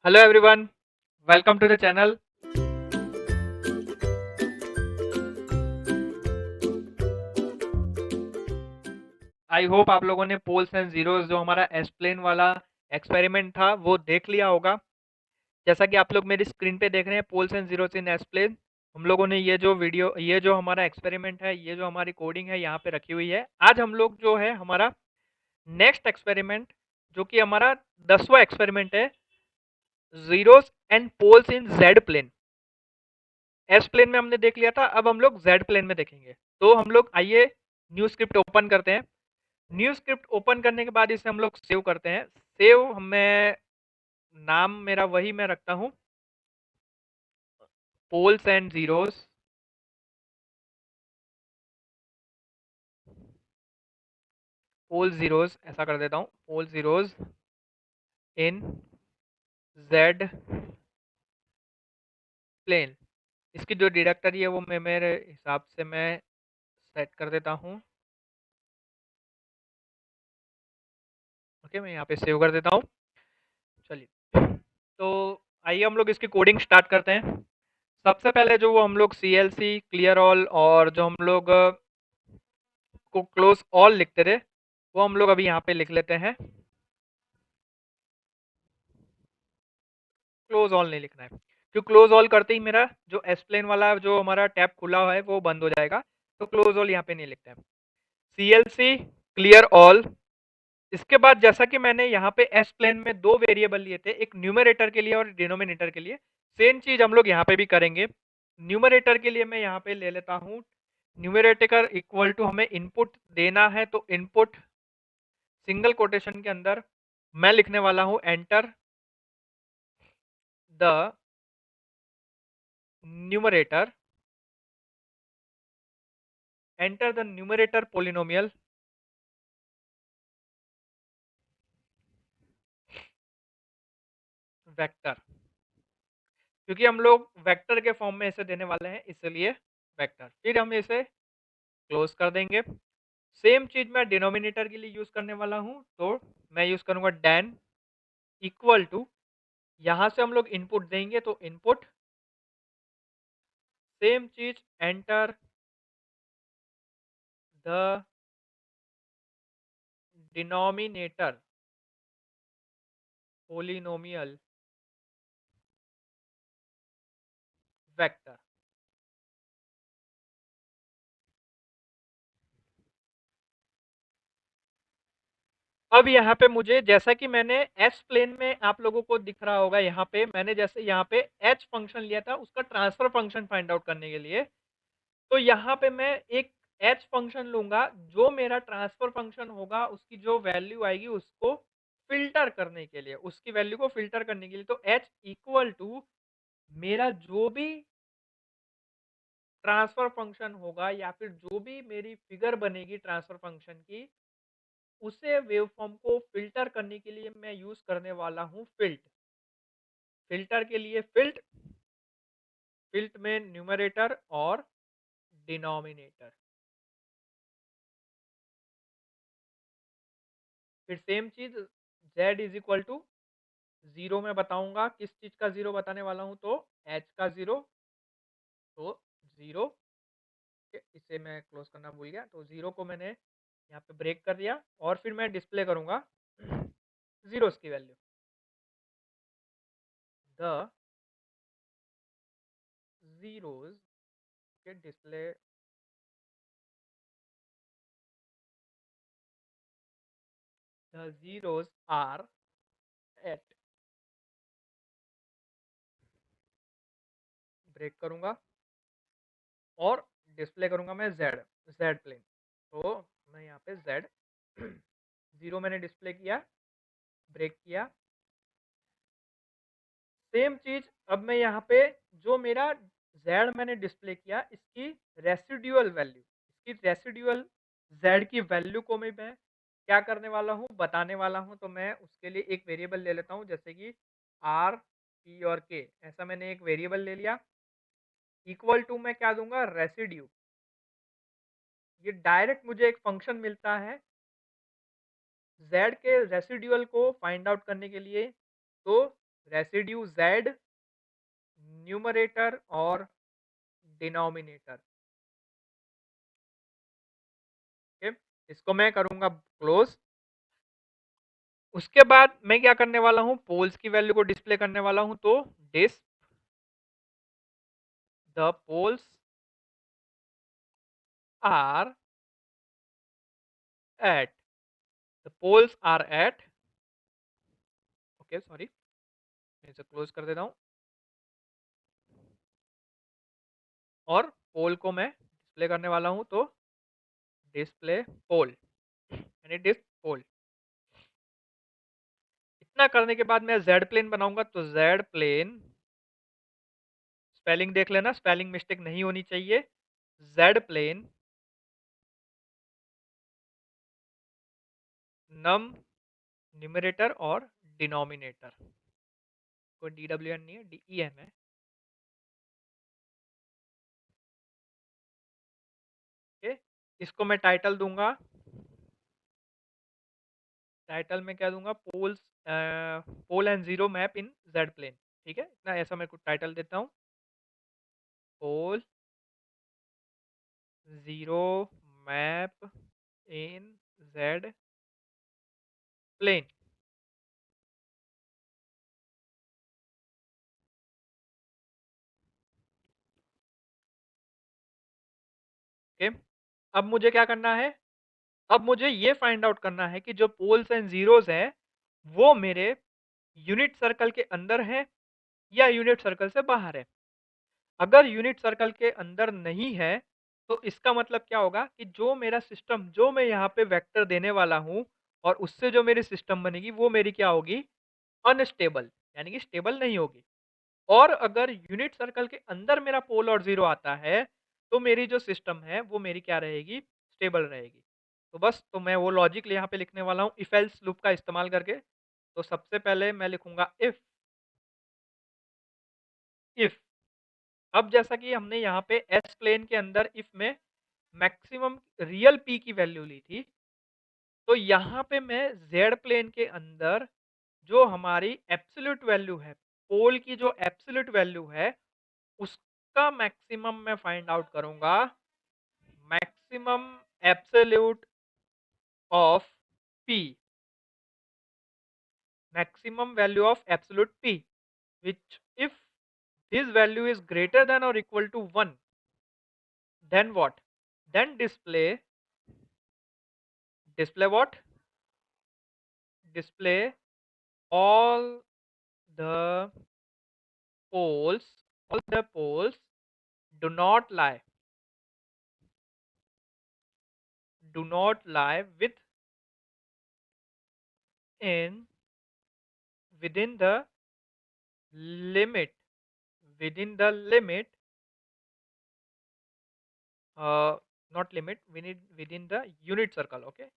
Hello everyone, welcome to the channel. I hope आप लोगों ने पोल्स एंड जीरोस जो हमारा एस्प्लेन वाला एक्सपेरिमेंट था वो देख लिया होगा। जैसा कि आप लोग मेरी स्क्रीन पे देख रहे हैं पोल्स एंड जीरोस इन एस्प्लेन। हम लोगों ने ये जो हमारा एक्सपेरिमेंट है, ये जो हमारी कोडिंग है यहाँ पे रखी हुई है। आज हम लोग जो है हमारा नेक्स्ट एक्सपेरिमेंट, जो कि हमारा 10वां एक्सपेरिमेंट है, zeros and poles in Z plane. S plane में हमने देख लिया था, अब हम लोग जेड प्लेन में देखेंगे। तो हम लोग आइए न्यू स्क्रिप्ट ओपन करते हैं। न्यू स्क्रिप्ट ओपन करने के बाद इसे हम लोग सेव करते हैं। सेव मैं नाम मेरा वही मैं रखता हूँ, poles and zeros. Pole zeros ऐसा कर देता हूँ, pole zeros in Z plane. इसकी जो डिरेक्टरी है वो मैं मेरे हिसाब से मैं सेट कर देता हूँ। ओके, मैं यहाँ पे सेव कर देता हूँ। चलिए, तो आइए हम लोग इसकी कोडिंग स्टार्ट करते हैं। सबसे पहले जो वो हम लोग CLC क्लियर ऑल और जो हम लोग को क्लोज ऑल लिखते थे, वो हम लोग अभी यहाँ पे लिख लेते हैं। क्लोज ऑल नहीं लिखना है, क्यों क्लोज ऑल करते ही मेरा जो एसप्लेन वाला जो हमारा टैब खुला हुआ है वो बंद हो जाएगा। तो क्लोज ऑल यहाँ पे नहीं लिखते हैं। CLC clear all. इसके बाद जैसा कि मैंने यहाँ पे एस प्लेन में दो वेरिएबल लिए थे, एक न्यूमरेटर के लिए और डिनोमिनेटर के लिए, सेम चीज हम लोग यहाँ पे भी करेंगे। न्यूमरेटर के लिए मैं यहाँ पे ले लेता हूँ, न्यूमरेटर इक्वल टू हमें इनपुट देना है, तो इनपुट सिंगल कोटेशन के अंदर मैं लिखने वाला हूँ enter the numerator, enter the numerator polynomial vector. क्योंकि हम लोग वेक्टर के फॉर्म में इसे देने वाले हैं, इसलिए वेक्टर। फिर हम इसे क्लोज कर देंगे। सेम चीज मैं डिनोमिनेटर के लिए यूज करने वाला हूं, तो मैं यूज करूंगा डैन इक्वल टू, यहां से हम लोग इनपुट देंगे तो इनपुट, सेम चीज enter the denominator polynomial vector. अब यहाँ पे मुझे, जैसा कि मैंने एस प्लेन में आप लोगों को दिख रहा होगा, यहाँ पे मैंने जैसे यहाँ पे एच फंक्शन लिया था उसका ट्रांसफर फंक्शन फाइंड आउट करने के लिए, तो यहाँ पे मैं एक एच फंक्शन लूंगा। जो मेरा ट्रांसफर फंक्शन होगा उसकी जो वैल्यू आएगी उसको फिल्टर करने के लिए, उसकी वैल्यू को फिल्टर करने के लिए, तो एच इक्वल टू मेरा जो भी ट्रांसफर फंक्शन होगा या फिर जो भी मेरी फिगर बनेगी ट्रांसफर फंक्शन की, उसे वेवफॉर्म को फिल्टर करने के लिए मैं यूज करने वाला हूँ फिल्ट। फिल्टर के लिए फिल्ट, फिल्ट में न्यूमरेटर और डिनोमिनेटर। फिर सेम चीज z is equal to zero में बताऊंगा, किस चीज का जीरो बताने वाला हूं, तो h का जीरो। तो जीरो, इसे मैं क्लोज करना भूल गया, तो जीरो को मैंने यहाँ पे ब्रेक कर दिया और फिर मैं डिस्प्ले करूंगा जीरोस की वैल्यू, द जीरोस के display, the zeros are at, break करूंगा और डिस्प्ले करूंगा मैं जेड, जेड प्लेन। तो मैं यहाँ पे जेड जीरो मैंने डिस्प्ले किया, ब्रेक किया। सेम चीज अब मैं यहाँ पे जो मेरा z मैंने डिस्प्ले किया, इसकी रेसिड्यूअल वैल्यू, इसकी रेसिड्यूअल z की वैल्यू को मैं क्या करने वाला हूँ, बताने वाला हूँ। तो मैं उसके लिए एक वेरिएबल ले लेता हूँ, जैसे कि r p और k, ऐसा मैंने एक वेरिएबल ले लिया। इक्वल टू मैं क्या दूंगा, रेसिड्यू। ये डायरेक्ट मुझे एक फंक्शन मिलता है z के रेसिड्यूअल को फाइंड आउट करने के लिए। तो रेसिड्यू z न्यूमरेटर और डिनोमिनेटर। ठीक, इसको मैं करूंगा क्लोज। उसके बाद मैं क्या करने वाला हूं, पोल्स की वैल्यू को डिस्प्ले करने वाला हूं, तो this the poles are at, the poles are at, okay sorry, मैं इसे क्लोज कर देता हूं और पोल को मैं डिस्प्ले करने वाला हूं, तो डिस्प्ले पोल यानी डिस्क पोल। इतना करने के बाद मैं जेड प्लेन बनाऊंगा, तो जेड प्लेन, स्पेलिंग देख लेना, स्पेलिंग मिस्टेक नहीं होनी चाहिए। जेड प्लेन नम न्यूमरेटर और डिनोमिनेटर, कोई डी डब्ल्यू एन नहीं है, डी ई एन है। ओके, इसको मैं टाइटल दूंगा, टाइटल में क्या दूंगा, poles, pole and zero map in Z plane. ठीक है, इतना ऐसा मैं कुछ टाइटल देता हूँ, pole zero map in Z plane. Okay, अब मुझे क्या करना है, अब मुझे ये फाइंड आउट करना है कि जो पोल्स एंड जीरोस हैं वो मेरे यूनिट सर्कल के अंदर है या यूनिट सर्कल से बाहर है। अगर यूनिट सर्कल के अंदर नहीं है तो इसका मतलब क्या होगा कि जो मेरा सिस्टम, जो मैं यहाँ पे वेक्टर देने वाला हूँ और उससे जो मेरी सिस्टम बनेगी वो मेरी क्या होगी, अनस्टेबल, यानी कि स्टेबल नहीं होगी। और अगर यूनिट सर्कल के अंदर मेरा पोल और जीरो आता है तो मेरी जो सिस्टम है वो मेरी क्या रहेगी, स्टेबल रहेगी। तो बस, तो मैं वो लॉजिक यहाँ पे लिखने वाला हूँ इफ एल्स लूप का इस्तेमाल करके। तो सबसे पहले मैं लिखूंगा इफ। अब जैसा कि हमने यहाँ पे एस प्लेन के अंदर इफ में मैक्सिमम रियल पी की वैल्यू ली थी, तो यहाँ पे मैं जेड प्लेन के अंदर जो हमारी एब्सोल्यूट वैल्यू है, पोल की जो एब्सोल्यूट वैल्यू है उसका मैक्सिमम मैं फाइंड आउट करूंगा, maximum absolute of P, maximum value of absolute p, which if this value is greater than or equal to 1, then what, then display what, display all the poles, all the poles do not lie, do not lie in within the limit, within the limit, uh, not limit, within the unit circle, okay,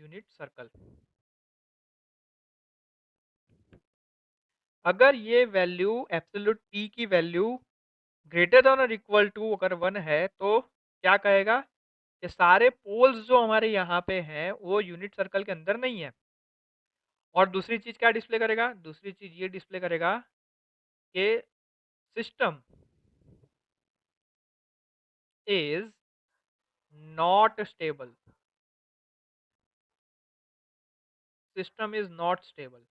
unit circle। अगर ये value absolute P की value greater than और equal to अगर 1 है तो क्या कहेगा कि सारे पोल्स जो हमारे यहाँ पे हैं वो यूनिट सर्कल के अंदर नहीं है। और दूसरी चीज क्या डिस्प्ले करेगा, दूसरी चीज ये डिस्प्ले करेगा कि system is not stable, system is not stable.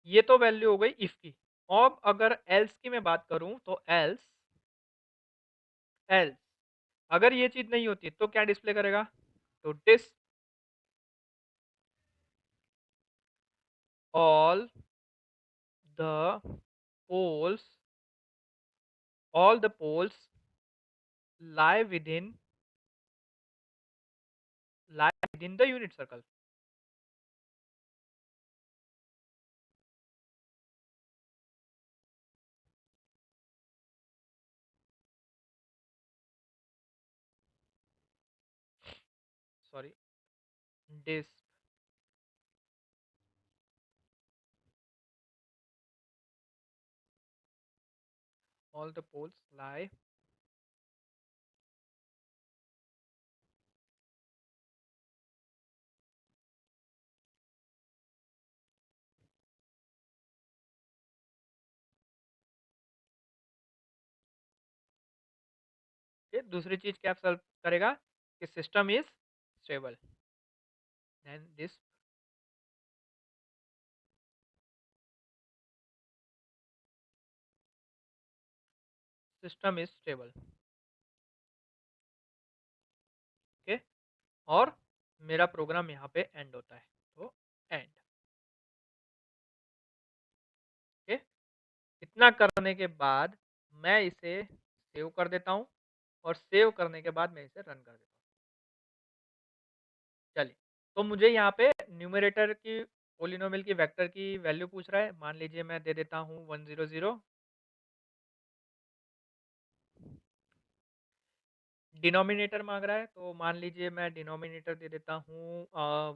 ये तो वैल्यू हो गई इफ की। अब अगर एल्स की मैं बात करूं तो एल्स, एल्स अगर ये चीज नहीं होती तो क्या डिस्प्ले करेगा, तो dish all the poles, all the poles lie within the unit circle। sorry, this all the poles lie दूसरी चीज़ क्या सॉल्व करेगा कि system is stable, then this system is stable. Okay, और मेरा प्रोग्राम यहाँ पे एंड होता है, तो एंड। ओके, इतना करने के बाद मैं इसे सेव कर देता हूँ, और सेव करने के बाद मैं इसे रन कर देता हूँ। चलिए, तो मुझे यहाँ पे न्यूमरेटर की पोलिनोमियल की वेक्टर की वैल्यू पूछ रहा है। मान लीजिए मैं दे देता हूँ 100। डिनोमिनेटर मांग रहा है, तो मान लीजिए मैं डिनोमिनेटर दे देता हूँ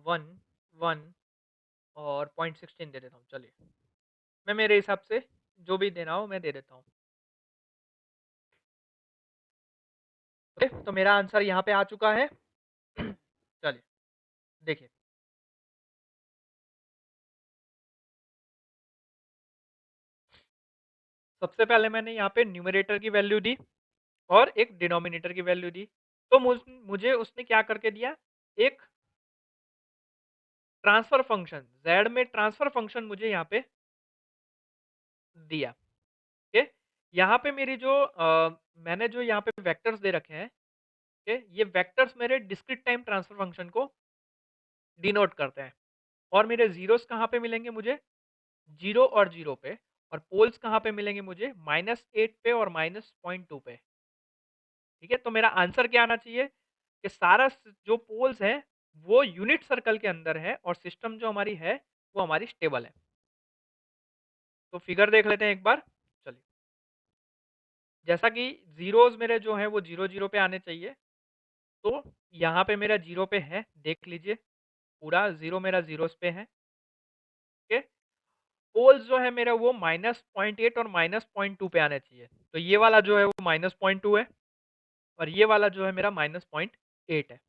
1 और 0.16 दे देता हूँ। चलिए, मैं मेरे हिसाब से जो भी देना हो मैं दे देता हूँ। ओके, तो मेरा आंसर यहाँ पे आ चुका है। चलिए देखिए, सबसे पहले मैंने यहाँ पे न्यूमरेटर की वैल्यू दी और एक डिनोमिनेटर की वैल्यू दी। तो मुझे उसने क्या करके दिया, एक ट्रांसफर फंक्शन, z में ट्रांसफर फंक्शन मुझे यहाँ पे दिया। ओके, यहाँ पे मेरी जो मैंने जो यहाँ पे वेक्टर्स दे रखे हैं, ओके, ये वेक्टर्स मेरे डिस्क्रीट टाइम ट्रांसफर फंक्शन को डिनोट करते हैं। और मेरे जीरोस कहाँ पे मिलेंगे मुझे, 0 और 0 पे, और पोल्स कहाँ पे मिलेंगे मुझे, -8 पे और -0.2 पे। ठीक है, तो मेरा आंसर क्या आना चाहिए कि सारा जो पोल्स है वो यूनिट सर्कल के अंदर है, और सिस्टम जो हमारी है वो हमारी स्टेबल है। तो फिगर देख लेते हैं एक बार। चलिए, जैसा कि जीरोस मेरे जो है वो 0 0 पे आने चाहिए, तो यहाँ पे मेरा 0 पे है, देख लीजिए पूरा 0 मेरा जीरोस पे है। ओके, पोल्स जो है मेरा वो -0.8 और -0.2 पे आने चाहिए, तो ये वाला जो है वो -0.2 है, और ये वाला जो है मेरा -0.8 है।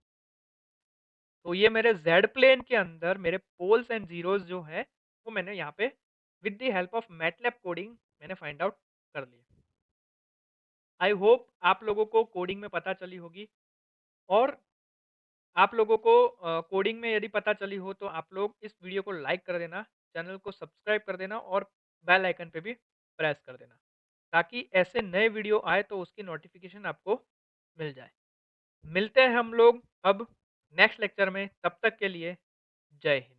तो ये मेरे जेड प्लेन के अंदर मेरे पोल्स एंड जीरोस जो है वो मैंने यहाँ पे with the help of MATLAB coding मैंने फाइंड आउट कर लिया। आई होप आप लोगों को कोडिंग में पता चली होगी, और आप लोगों को कोडिंग में यदि पता चली हो तो आप लोग इस वीडियो को लाइक कर देना, चैनल को सब्सक्राइब कर देना, और बेल आइकन पे भी प्रेस कर देना, ताकि ऐसे नए वीडियो आए तो उसकी नोटिफिकेशन आपको मिल जाए। मिलते हैं हम लोग अब नेक्स्ट लेक्चर में, तब तक के लिए जय हिंद।